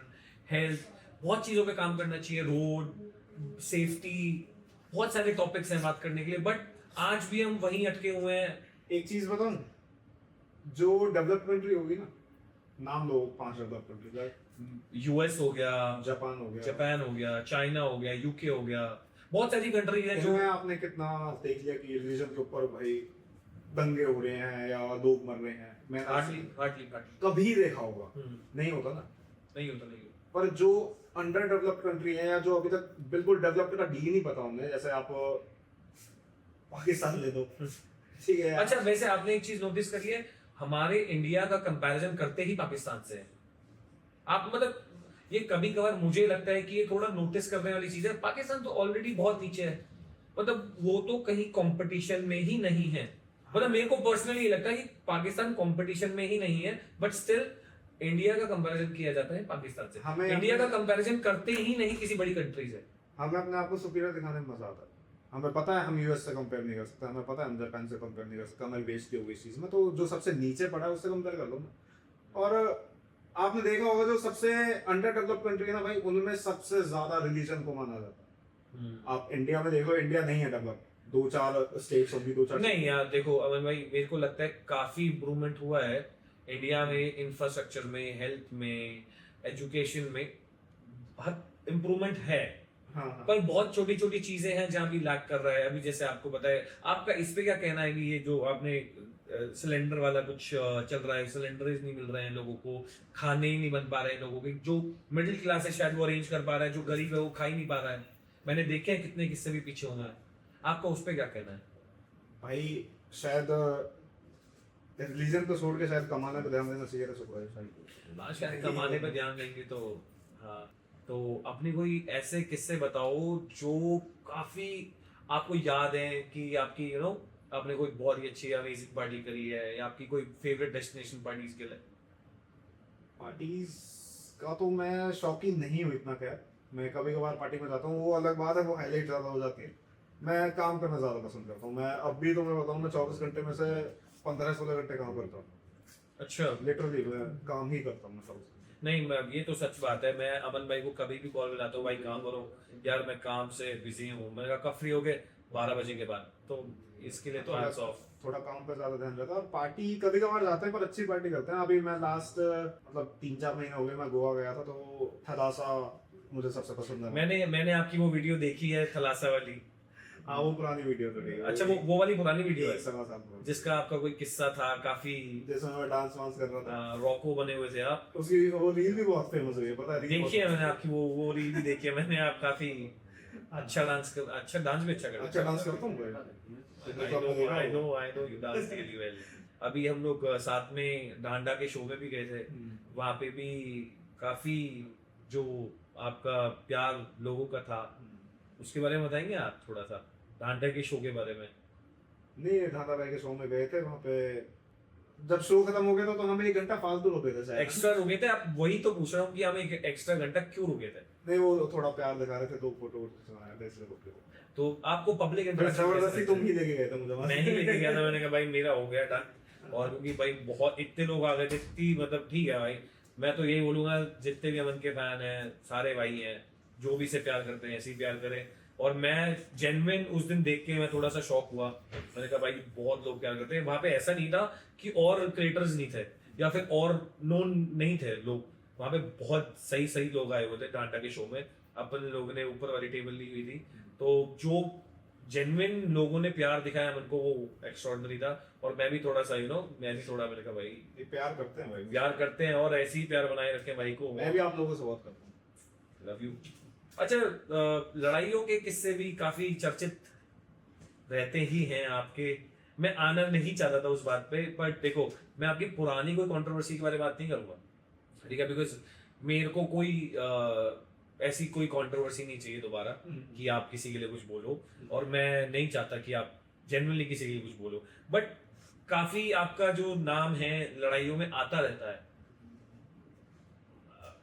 Speaker 1: हेल्थ, बहुत चीज़ों पे काम करना चाहिए, रोड सेफ्टी, बहुत सारे टॉपिक्स हैं बात करने के लिए, बट आज भी हम वहीं अटके हुए हैं।
Speaker 2: एक चीज बताऊं, जो डेवलप्ड कंट्री होगी ना, नाम लो 5 डेवलप्ड कंट्री,
Speaker 1: यूएस हो गया,
Speaker 2: जापान
Speaker 1: हो गया, चाइना हो गया, यूके हो गया, बहुत सारी कंट्री है जो
Speaker 2: आपने कितना देख लिया कि रिलीजन के ऊपर भाई दंगे हो रहे हैं या लोग मर रहे हैं। मैं
Speaker 1: हार्डली
Speaker 2: कभी देखा होगा, नहीं होता ना,
Speaker 1: नहीं होता।
Speaker 2: पर जो अंडर डेवलप्ड कंट्री है या जो अभी तक बिल्कुल डेवलप्ड का डी नहीं पता उन्हें, जैसे आप पाकिस्तान ले दो, ठीक है।
Speaker 1: अच्छा, वैसे आपने एक चीज नोटिस करी है, हमारे इंडिया का कंपैरिजन करते ही पाकिस्तान से है। आप मतलब ये कभी कभार मुझे लगता है कि ये थोड़ा नोटिस करने वाली चीज है। पाकिस्तान तो ऑलरेडी बहुत नीचे है, मतलब वो तो कहीं कंपटीशन में ही नहीं है। मतलब मेरे को पर्सनली लगता है कि पाकिस्तान कंपटीशन में ही नहीं है, बट स्टिल इंडिया का कंपैरिजन किया जाता है पाकिस्तान से। इंडिया का कंपैरिजन करते ही नहीं किसी बड़ी कंट्री से।
Speaker 2: हमें अपने आप को सुपीरियर दिखाने में मजा आता है। हमें पता है हम यूएस से कंपेयर नहीं कर सकते, हमें पता है हम जापान से कंपेयर नहीं कर सकते, हमारी बेइज्जती होगी इस चीज में, तो जो सबसे नीचे पड़ा है उससे कंपेयर कर लो ना। और आपने देखा होगा जो सबसे अंडर डेवलप्ड कंट्री है ना भाई, उनमें सबसे ज्यादा रिलीजन को माना जाता है। आप इंडिया में देखो, इंडिया नहीं है डेवलप्ड, 2-4 स्टेट्स होंगी, 2-4
Speaker 1: नहीं यार देखो अमन भाई, मेरे को लगता है काफी इम्प्रूवमेंट हुआ है इंडिया में, इंफ्रास्ट्रक्चर में, हेल्थ में, एजुकेशन में बहुत इम्प्रूवमेंट है।
Speaker 2: हाँ।
Speaker 1: पर बहुत छोटी छोटी चीजें हैं जहाँ भी लैग कर रहा है। अभी जैसे आपको पता है, आपका इस पे क्या कहना है कि ये जो आपने सिलेंडर वाला कुछ चल रहा है, सिलेंडर नहीं मिल रहे हैं लोगों को, खाने ही नहीं बन पा रहे हैं लोगों के, जो मिडिल क्लास है शायद वो अरेंज कर पा रहा है, जो गरीब है वो खा ही नहीं पा रहा है। मैंने देखे हैं कितने किस्से भी पीछे होना है। आपका उस पे क्या कहना है?
Speaker 2: भाई शायद रिलीजन को छोड़ के शायद कमाने पे ध्यान देना चाहिए।
Speaker 1: शायद कमाने पे ध्यान देंगे तो हाँ। तो अपनी कोई ऐसे किस्से बताओ जो काफी आपको याद है कि आपकी आपने कोई बहुत ही अच्छी अमेजिंग पार्टी करी है, या आपकी कोई फेवरेट डेस्टिनेशन पार्टीज के लिए?
Speaker 2: पार्टीज का तो मैं शौकीन नहीं हूँ इतना, खैर मैं कभी कभार पार्टी में जाता हूँ, वो अलग बात है, वो हाईलाइट ज्यादा हो जाती है। मैं काम करना ज्यादा पसंद करता हूँ। मैं अब भी तो मैं बताऊँ, मैं 24 घंटे में से 15-16 घंटे काम करता हूँ।
Speaker 1: अच्छा,
Speaker 2: लिटरली मैं काम ही करता हूँ मैं।
Speaker 1: नहीं मैं, ये तो सच बात है। मैं अमन भाई को कभी भी कॉल मिलाता हूँ, भाई काम करो यार, मैं काम से बिजी हूँ। मैंने कहा कब फ्री हो गए? 12 बजे के बाद। तो इसके लिए तो हैट्स ऑफ।
Speaker 2: थोड़ा काम पर ज्यादा ध्यान रहता है। और पार्टी कभी कभार जाते हैं, पर अच्छी पार्टी करते हैं। अभी मैं लास्ट मतलब 3-4 महीने हो गए मैं गोवा गया था, तो थलासा मुझे सबसे पसंद है।
Speaker 1: मैंने आपकी वो वीडियो देखी है थलासा वाली।
Speaker 2: हाँ, वो पुरानी वीडियो तो नहीं है।
Speaker 1: अच्छा, वो वाली पुरानी वीडियो है
Speaker 2: 1 साल
Speaker 1: जिसका आपका कोई किस्सा था काफी,
Speaker 2: जैसे मैं डांस वांस कर रहा था,
Speaker 1: रॉको बने हुए थे आप।
Speaker 2: उसकी वो रील भी बहुत फेमस हुई है, पता है?
Speaker 1: देखी है मैंने आपकी वो रील भी देखी है मैंने। आप काफी अच्छा डांस भी अच्छा करते
Speaker 2: अच्छा डांस करता हूँ
Speaker 1: I know you dance really well. अभी हम लोग साथ में डांडा के शो में भी गए थे, वहाँ पे भी काफी जो आपका प्यार लोगों का था, उसके बारे में बताएंगे आप थोड़ा सा, डांडा के शो के बारे में?
Speaker 2: नहीं, ढांडा भाई के शो में गए थे, वहाँ पे जब शो खत्म हो गया था तो हमें 1 घंटा फालतू रुके थे,
Speaker 1: एक्स्ट्रा रुके थे आप? वही तो पूछ रहा हूँ कि हम 1 एक्स्ट्रा घंटा क्यों रुके थे?
Speaker 2: नहीं, वो थोड़ा प्यार दिखा रहे थे, 2 फोटो खिंचवाया था इसलिए रुके।
Speaker 1: तो आपको पब्लिक
Speaker 2: जबरदस्ती तुम ही लेके गए थे मुझे?
Speaker 1: मैं ही लेके गया था। मैंने कहा भाई मेरा हो गया डन। और क्योंकि भाई बहुत इतने लोग आ गए थे, इतनी मतलब ठीक है भाई, मैं तो यही बोलूंगा जितने भी अमन के फैन हैं सारे भाई हैं, जो भी से प्यार करते हैं ऐसे ही प्यार करें। और मैं जेन्युइन उस दिन देख के मैं थोड़ा सा शॉक हुआ, मैंने कहा भाई बहुत लोग प्यार करते हैं। वहां पे ऐसा नहीं था कि और क्रिएटर्स नहीं थे या फिर और नोन नहीं थे लोग, वहां पे बहुत सही सही लोग आए हुए थे टाटा के शो में। अपन लोगों ने ऊपर वाली टेबल ली हुई थी, तो जो जेन्युइन लोगों ने प्यार दिखाया हमको वो एक्स्ट्राऑर्डिनरी था। और मैं भी थोड़ा सा मैं भी थोड़ा, मैंने कहा भाई
Speaker 2: ये प्यार करते हैं भाई,
Speaker 1: प्यार करते हैं और ऐसे ही प्यार बनाए रखें भाई को।
Speaker 2: मैं भी आप लोगों से बहुत करता हूँ।
Speaker 1: Love you. अच्छा, लड़ाइयों के किस्से भी काफी चर्चित रहते ही हैं आपके। मैं आना नहीं चाहता था उस बात पे, पर देखो मैं आपकी पुरानी कोई कंट्रोवर्सी के बारे में बात नहीं करूंगा, ठीक है, बिकॉज मेरे को कोई ऐसी कोई कंट्रोवर्सी नहीं चाहिए दोबारा कि आप किसी के लिए कुछ बोलो, और मैं नहीं चाहता कि आप जेन्युइनली किसी के लिए कुछ बोलो। बट काफी आपका जो नाम है लड़ाइयों में आता रहता है,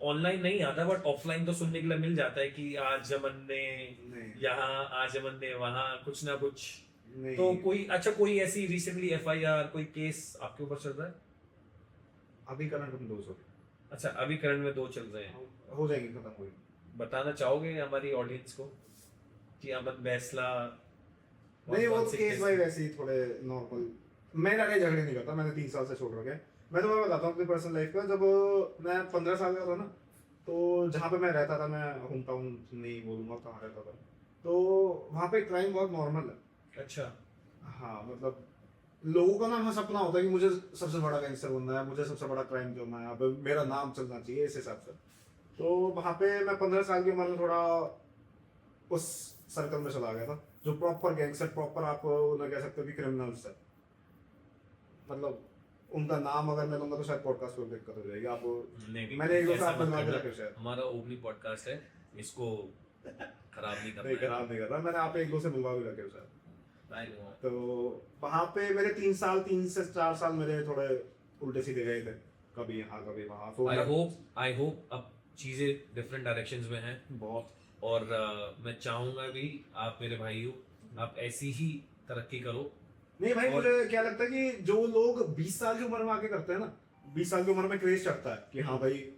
Speaker 1: ऑनलाइन नहीं आता बट ऑफलाइन तो सुनने के लिए मिल जाता है कि आज अमन ने यहाँ, आज अमन ने वहाँ, कुछ ना कुछ। तो कोई अच्छा कोई ऐसी रिसेंटली एफआईआर कोई केस आपके ऊपर चल रहा है?
Speaker 2: अभी करंट में 200।
Speaker 1: अच्छा अभी करंट में 2 चल रहे हैं,
Speaker 2: हो जाएंगे, खत्म हो जाएंगे।
Speaker 1: बताना चाहोगे हमारी ऑडियंस को कि अमन बैसला?
Speaker 2: नहीं वो केस भाई वैसे ही थोड़े नॉर्मल, मैं लड़ाई झगड़े नहीं करता, मैंने 3 साल से छोड़ रखे। मैं तुम्हें बताता हूँ अपनी पर्सनल लाइफ का। जब मैं 15 साल का था ना, तो जहाँ पे मैं रहता था, मैं होम टाउन नहीं बोलूँगा कहाँ रहता था, तो वहाँ पे क्राइम बहुत नॉर्मल है।
Speaker 1: अच्छा
Speaker 2: हाँ, मतलब लोगों का ना हाँ सपना होता है कि मुझे सबसे बड़ा गैंगस्टर बनना है, मुझे सबसे बड़ा क्राइम करना है, अब मेरा नाम चलना चाहिए इस हिसाब से। तो वहाँ पे मैं 15 साल की उम्र में थोड़ा उस सर्कल में चला गया था, जो प्रॉपर गैंगस्टर, प्रॉपर आप उन्हें कह सकते हो कि क्रिमिनल्स है। मतलब उनका नाम अगर मैं लूंगा तो शायद पॉडकास्ट पर दिक्कत हो जाएगी। आप मैंने एक दो साल बनवा के रखे शायद।
Speaker 1: हमारा ओपनिंग पॉडकास्ट है, इसको खराब नहीं करना।
Speaker 2: नहीं खराब नहीं कर रहा, मैंने आप एक दो से बुलवा भी रखे शायद। तो वहाँ पे मेरे 3 से 4 साल मेरे थोड़े उल्टे सीधे गए थे, कभी यहाँ कभी वहाँ। तो
Speaker 1: आई होप अब चीजें डिफरेंट डायरेक्शंस में हैं
Speaker 2: बहुत,
Speaker 1: और मैं चाहूंगा भी आप मेरे भाई हो, आप ऐसी ही तरक्की करो।
Speaker 2: नहीं भाई मुझे क्या लगता है कि जो लोग 20 साल की उम्र में आके करते हैं ना, 20 साल की उम्र में क्रेज चढ़ता है कि हाँ भाई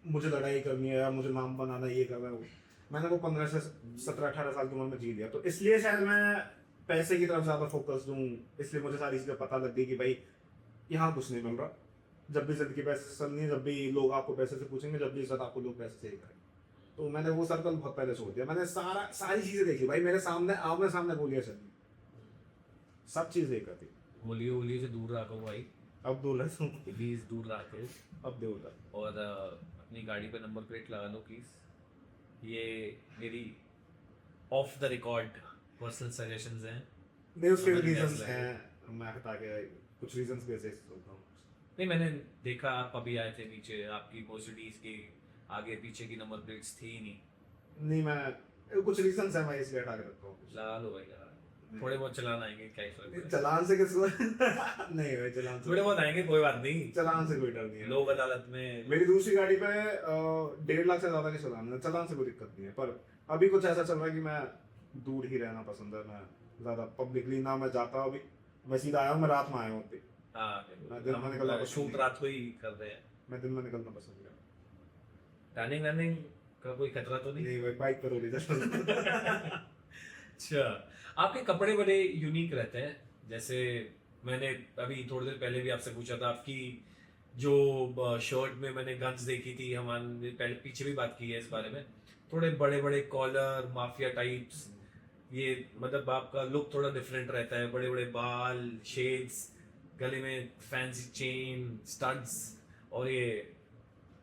Speaker 2: मुझे लड़ाई करनी है, मुझे नाम बनाना, ये करना है। मैंने वो 15 से 17-18 साल की उम्र में जी लिया, तो इसलिए शायद मैं पैसे की तरफ ज्यादा फोकस दूं। इसलिए मुझे सारी चीजें पता लग गई कि भाई यहाँ कुछ नहीं मिल रहा। जब भी जिंदगी पैसे चलनी है, जब भी लोग आपको पैसे से पूछेंगे, जब भी इज्जत आपको लोग पैसे से ही करेंगे। तो मैंने वो सर्कल बहुत पहले छोड़ दिया। मैंने सारी चीजें देखी भाई, मेरे सामने आमने सामने गोलियां चली, सब चीज देखा थी।
Speaker 1: गोलियों से दूर रखो भाई,
Speaker 2: अब दूर रहो,
Speaker 1: प्लीज दूर रखो।
Speaker 2: अब दूर।
Speaker 1: और अपनी गाड़ी पे नंबर प्लेट लगा लो प्लीज। ये मेरी of the record personal suggestions हैं।
Speaker 2: नहीं उसके रीजंस हैं, मैं हटा के कुछ रीजंस भी ऐसे सोचता हूँ।
Speaker 1: नहीं मैंने देखा आप अभी आए थे नीचे, आपकी मर्सिडीज के आगे पीछे की नंबर प्लेट्स थी ही
Speaker 2: नहीं मैं कुछ रीजंस है, मैं इसलिए हटा के रखता हूँ।
Speaker 1: लगा लो भाई, लगा लो। थोड़े बहुत चलान आएंगे, क्या ही फर्क पड़ेगा।
Speaker 2: चलान से किस नहीं भाई, चलान से
Speaker 1: थोड़े बहुत आएंगे, कोई बात नहीं,
Speaker 2: चलान से कोई डर नहीं है।
Speaker 1: लोग अदालत में
Speaker 2: मेरी दूसरी गाड़ी पे 1.5 लाख से ज्यादा के चलान है, चलान से कोई दिक्कत नहीं है। पर अभी कुछ ऐसा चल रहा है कि मैं दूर ही रहना पसंद है। मैं ज्यादा पब्लिकली ना मैं जाता हूँ। अभी मैं सीधा आया हूँ, मैं रात में आया हूँ।
Speaker 1: हाँ शूट रात को ही कर रहे हैं,
Speaker 2: मैं दिन में निकलना पसंद करता हूँ।
Speaker 1: रनिंग का कोई खतरा तो नहीं?
Speaker 2: भाई बाइक पर हो रही।
Speaker 1: अच्छा, आपके कपड़े बड़े यूनिक रहते हैं। जैसे मैंने अभी थोड़ी देर पहले भी आपसे पूछा था, आपकी जो शर्ट में मैंने गन्स देखी थी, हमारे पहले पीछे भी बात की है इस बारे में। थोड़े बड़े बड़े कॉलर, माफिया टाइप्स, ये मतलब आपका लुक थोड़ा डिफरेंट रहता है। बड़े बड़े बाल, शेड्स, गले में फैंसी चेन, स्टड्स, और ये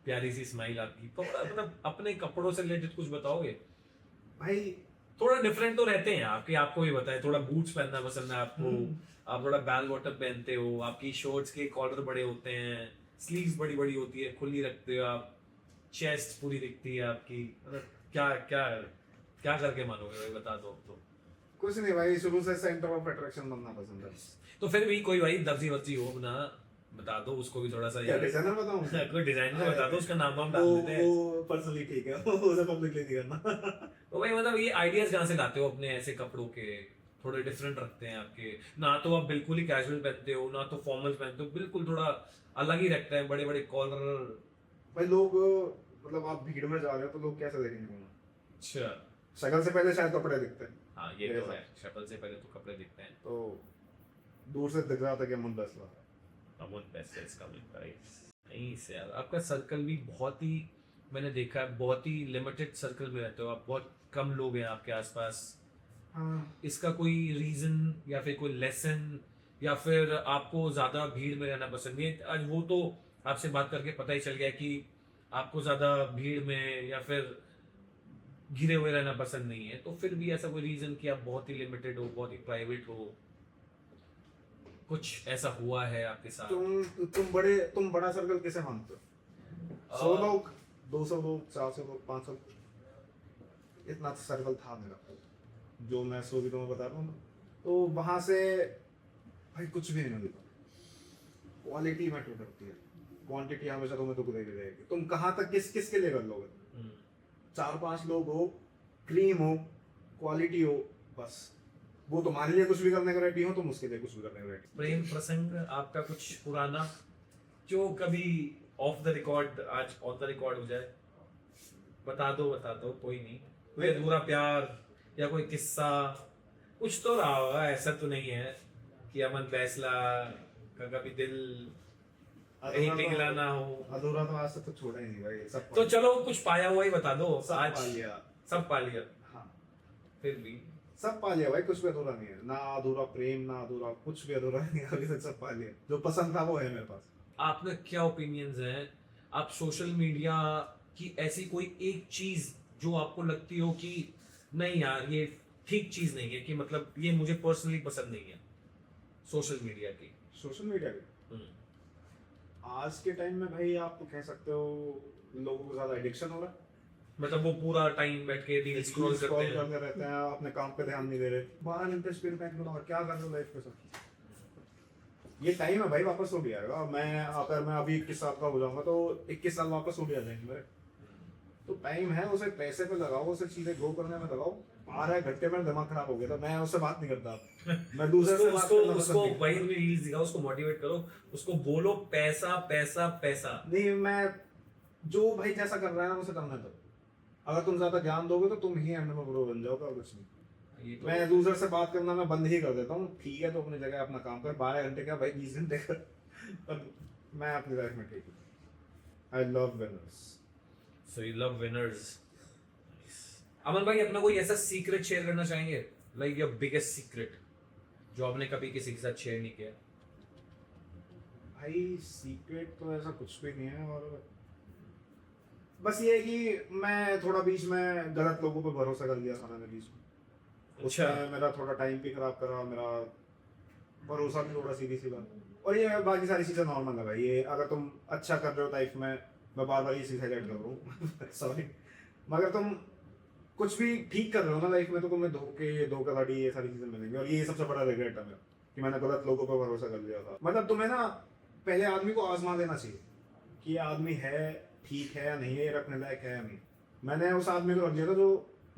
Speaker 1: प्यारी सी स्माइल आपकी। तो मतलब अपने कपड़ों से रिलेटेड कुछ बताओगे
Speaker 2: भाई?
Speaker 1: थोड़ा डिफरेंट तो रहते हैं आपके, आपको भी बताए। थोड़ा बूट्स पहनना पसंद है आपको, आप थोड़ा बैल बॉटम पहनते हो, आपकी शर्ट्स के कॉलर बड़े होते हैं, स्लीव्स बड़ी बड़ी होती है, खुली रखते हो आप, चेस्ट पूरी दिखती है आपकी। मतलब क्या क्या क्या करके मानोगे भाई, बता दो अब तो।
Speaker 2: कुछ नहीं भाई, शुरू से सेंटर ऑफ अट्रैक्शन बनना पसंद है।
Speaker 1: तो फिर भी कोई भाई दर्जी वर्जी हो ना, बता दो उसको भी थोड़ा सा यार।
Speaker 2: डिजाइनर बताऊं?
Speaker 1: कोई डिजाइनर बता दो, उसका नाम डाल देते हैं।
Speaker 2: वो पर्सनली ठीक है, उसे पब्लिकली नहीं करना।
Speaker 1: तो भाई मतलब ये आइडियाज कहाँ से लाते हो अपने ऐसे कपड़ों के? थोड़े डिफरेंट रखते हैं आपके, ना तो आप बिल्कुल ही कैजुअल पहनते हो, ना तो फॉर्मल पहनते हो, बिल्कुल थोड़ा अलग ही रखता है, बड़े बड़े कॉलर।
Speaker 2: भाई लोग मतलब आप भीड़ में जा रहे हो तो लोग कैसे देखेंगे?
Speaker 1: अच्छा,
Speaker 2: शक्ल से पहले शायद कपड़े दिखते हैं,
Speaker 1: हाँ ये तो है, शक्ल से पहले तो कपड़े दिखते हैं।
Speaker 2: तो दूर से दिख रहा था कि अमन बैसला है।
Speaker 1: अमन पैसे इसका मिलता है नहीं से यार। आपका सर्कल भी बहुत ही, मैंने देखा है बहुत ही लिमिटेड सर्कल में रहते हो आप, बहुत कम लोग हैं आपके आसपास।
Speaker 2: हाँ,
Speaker 1: इसका कोई रीजन या फिर कोई लेसन, या फिर आपको ज्यादा भीड़ में रहना पसंद नहीं है? आज वो तो आपसे बात करके पता ही चल गया कि आपको ज्यादा भीड़ में या फिर घिरे हुए रहना पसंद नहीं है, तो फिर भी ऐसा कोई रीजन कि आप बहुत ही लिमिटेड हो, बहुत ही प्राइवेट हो, कुछ ऐसा हुआ है आपके साथ?
Speaker 2: तुम बड़ा सर्कल किसे मानते हो? 100 लोग, 200 लोग, 400 लोग, 500 लोग, इतना सर्कल था मेरा जो मैं स्टोरी तुम्हें बता रहा हूँ ना। तो वहां से भाई कुछ भी नहीं मिलता। क्वालिटी मैटर करती है, क्वांटिटी हमेशा तुम्हें दुख देगी रहेगी। तुम कहाँ तक किस के लिए कर लोगे? 4-5 लोग हो, क्रीम हो, क्वालिटी हो, बस वो तुम्हारे लिए कुछ भी करने का रेडी हो, तुम उसके लिए कुछ भी करने का रेडी।
Speaker 1: प्रेम प्रसंग आपका कुछ पुराना जो कभी ऑफ द रिकॉर्ड आज ऑन द रिकॉर्ड हो जाए? बता दो, कोई नहीं, कोई अधूरा प्यार या कोई किस्सा कुछ तो रहा होगा, ऐसा तो नहीं है कि अमन फैसला का कभी दिल कहीं पिघला ना हो?
Speaker 2: अधूरा तो आज तक तो छोड़ा ही नहीं भाई, सब
Speaker 1: तो चलो कुछ पाया हुआ ही बता दो।
Speaker 2: सब
Speaker 1: आज
Speaker 2: पा लिया।
Speaker 1: सब पा लिया?
Speaker 2: हाँ,
Speaker 1: फिर भी
Speaker 2: सब पा लिया भाई, कुछ भी अधूरा नहीं है। ना अधूरा प्रेम, ना अधूरा कुछ भी अधूरा नहीं है, अभी तक सब पा लिया। जो पसंद था वो है मेरे पास।
Speaker 1: आपने क्या ओपिनियंस हैं? आप सोशल मीडिया की ऐसी कोई एक चीज जो आपको लगती हो कि नहीं यार ये ठीक चीज नहीं है, कि मतलब ये मुझे पर्सनली पसंद नहीं है सोशल मीडिया की?
Speaker 2: सोशल मीडिया के आज के टाइम में भाई आप तो कह सकते हो लोगों को ज्यादा एडिक्शन हो रहा है।
Speaker 1: मतलब वो पूरा टाइम बैठ के रील स्क्रॉल करते हैं,
Speaker 2: करते रहते हैं, अपने काम पे ध्यान नहीं दे रहे। 12 घंटे स्क्रीन टाइम में क्या कर रहे हो लाइफ के साथ? ये टाइम है भाई, वापस हो गया आएगा। मैं अभी 21 साल का हो जाऊंगा तो 21 साल वापस हो गया जाएंगे मेरे। तो टाइम है, उसे पैसे पे लगाओ, उसे चीजें ग्रो करने में लगाओ। 12 घंटे में दिमाग खराब हो गया था, मैं उससे बात नहीं करता। मैं दूसरे से बात करना
Speaker 1: उसको वही रील्स दिखाओ, उसको मोटिवेट करो, उसको बोलो पैसा पैसा पैसा।
Speaker 2: नहीं, मैं जो भाई जैसा कर रहा है ना उसे करना दो। अगर तुम ज्यादा ज्ञान दोगे तो तुम ही एंड में बुरो बन जाओगे और कुछ नहीं।
Speaker 1: तो
Speaker 2: मैं दूसरे से बात करना मैं बंद ही कर देता हूँ। ठीक है, तो अपनी जगह अपना काम कर, 12 घंटे क्या भाई 20 घंटे कर, पर मैं अपनी लाइफ में ठीक हूँ। I love winners.
Speaker 1: So you love winners. Aman भाई अपना कोई ऐसा सीक्रेट शेयर करना चाहेंगे, लाइक योर बिगेस्ट सीक्रेट जो आपने कभी किसी के साथ शेयर नहीं किया?
Speaker 2: भाई सीक्रेट तो ऐसा कुछ भी नहीं है, और बस ये है कि मैं थोड़ा बीच में गलत लोगों पे भरोसा कर लिया था मैंने बीच में।
Speaker 1: अच्छा।
Speaker 2: उसने मेरा थोड़ा टाइम भी खराब करा, मेरा भरोसा भी थोड़ा, सीधी सी बात। और ये बाकी सारी चीजें नॉर्मल है भाई। ये अगर तुम अच्छा कर रहे हो लाइफ में, मैं बार बार ये चीज हाईलाइट कर रहा हूँ सॉरी, मगर तुम कुछ भी ठीक कर रहे हो ना लाइफ में तो तुम्हें धोखाधड़ी ये सारी चीजें मिलेंगी। और ये सबसे बड़ा रिग्रेट है मेरा कि मैंने गलत लोगों पर भरोसा कर लिया था। मतलब तुम्हें ना पहले आदमी को आजमा लेना चाहिए कि ये आदमी है ठीक है या नहीं है, ये रखने लायक है या नहीं। मैंने उस आदमी को रख दिया था जो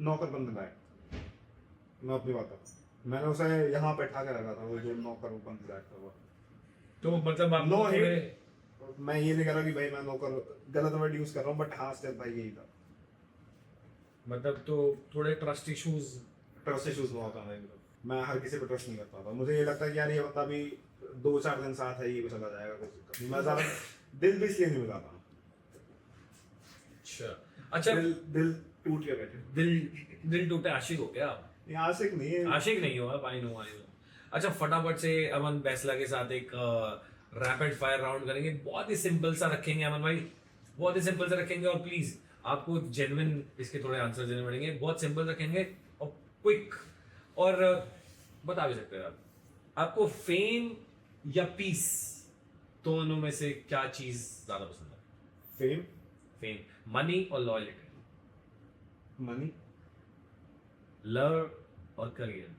Speaker 2: नौकर बनने लायक। मैं अपनी बात कर, मैंने उसे यहाँ बैठा के रखा था, वो जो नौकर बनने लायक था वो।
Speaker 1: तो मतलब आप
Speaker 2: नो हेट, मैं ये नहीं कह रहा कि भाई मैं नौकर गलत वर्ड यूज कर रहा हूँ, बट हाँ स्टेप भाई यही था।
Speaker 1: मतलब तो थोड़े ट्रस्ट इश्यूज
Speaker 2: हुआ था मैं हर किसी पे ट्रस्ट नहीं कर पाता। मुझे ये लगता है कि यार ये बंदा भी 2-4 दिन साथ है, ये भी चला जाएगा, कुछ मैं ज्यादा दिल भी इसलिए नहीं मिलाता।
Speaker 1: अच्छा
Speaker 2: दिल टूट गया बैठे,
Speaker 1: दिल टूटे आशिक हो क्या आप?
Speaker 2: ये आशिक नहीं है,
Speaker 1: आशिक नहीं हो आप, आई नो। अच्छा फटाफट से अमन फैसला के साथ एक रैपिड फायर राउंड करेंगे, बहुत ही सिंपल सा रखेंगे अमन भाई, बहुत ही सिंपल सा रखेंगे। और प्लीज आपको जेन्युइन इसके थोड़े आंसर देने पड़ेंगे, बहुत सिंपल रखेंगे और क्विक। और बता भी सकते हैं आप, आपको फेम या पीस दोनों में से क्या चीज ज्यादा पसंद है? फेम, मनी और लॉयल्टी?
Speaker 2: मनी,
Speaker 1: लव और करियर?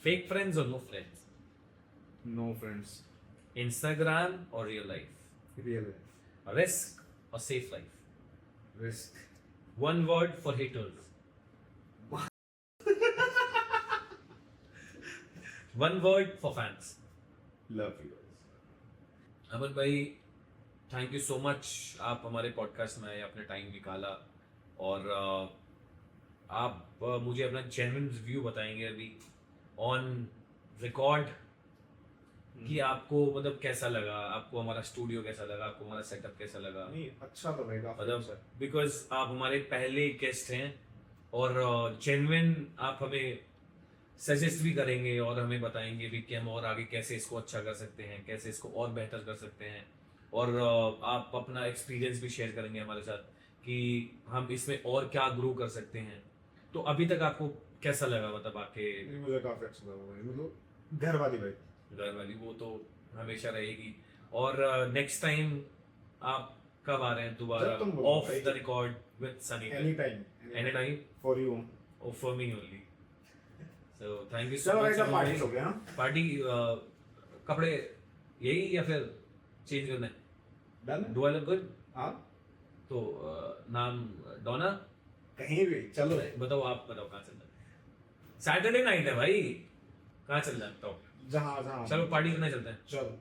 Speaker 1: फेक फ्रेंड्स और no friends?
Speaker 2: No friends.
Speaker 1: Instagram और रियल लाइफ?
Speaker 2: रियल
Speaker 1: रिस्क और safe life?
Speaker 2: Risk.
Speaker 1: One word for haters? One word for fans?
Speaker 2: Love you.
Speaker 1: Aman भाई थैंक यू सो मच, आप हमारे podcast में आए, अपने टाइम निकाला। और आप मुझे अपना जेन्युइन रिव्यू बताएंगे अभी ऑन रिकॉर्ड कि आपको मतलब कैसा लगा, आपको हमारा स्टूडियो कैसा लगा, आपको हमारा सेटअप कैसा लगा।
Speaker 2: नहीं अच्छा तो रहेगा
Speaker 1: मतलब बिकॉज आप हमारे पहले गेस्ट हैं और जेन्युइन आप हमें सजेस्ट भी करेंगे और हमें बताएंगे भी कि हम और आगे कैसे इसको अच्छा कर सकते हैं, कैसे इसको और बेहतर कर सकते हैं। और आप अपना एक्सपीरियंस भी शेयर करेंगे हमारे साथ कि हम इसमें और क्या ग्रो कर सकते हैं। तो अभी तक आपको कैसा लगा, मतलब आपके
Speaker 2: नहीं, मुझे काफी अच्छा लगा भाई, मतलब घर वाली भाई,
Speaker 1: घर वाली वो तो हमेशा रहेगी। और नेक्स्ट टाइम आप कब आ रहे हैं दोबारा
Speaker 2: जब तुम बोलो
Speaker 1: ऑफ
Speaker 2: भाई।
Speaker 1: The record with Sunny?
Speaker 2: Any time
Speaker 1: any time
Speaker 2: for you.
Speaker 1: For me only. So thank you so
Speaker 2: चलो भाई
Speaker 1: मच।
Speaker 2: सब पार्टी हो गया। हाँ?
Speaker 1: पार्टी कपड़े यही या फिर चेंज करना है?
Speaker 2: Done.
Speaker 1: Do I look good?
Speaker 2: हाँ
Speaker 1: तो नाम डोना?
Speaker 2: कहीं भी चलो।
Speaker 1: बताओ, आप बताओ कहाँ चलना है? सैटरडे नाइट है भाई, कहाँ चलना है बताओ।
Speaker 2: जहाँ जहाँ
Speaker 1: चलो पार्टी करने चलते हैं।
Speaker 2: चलो।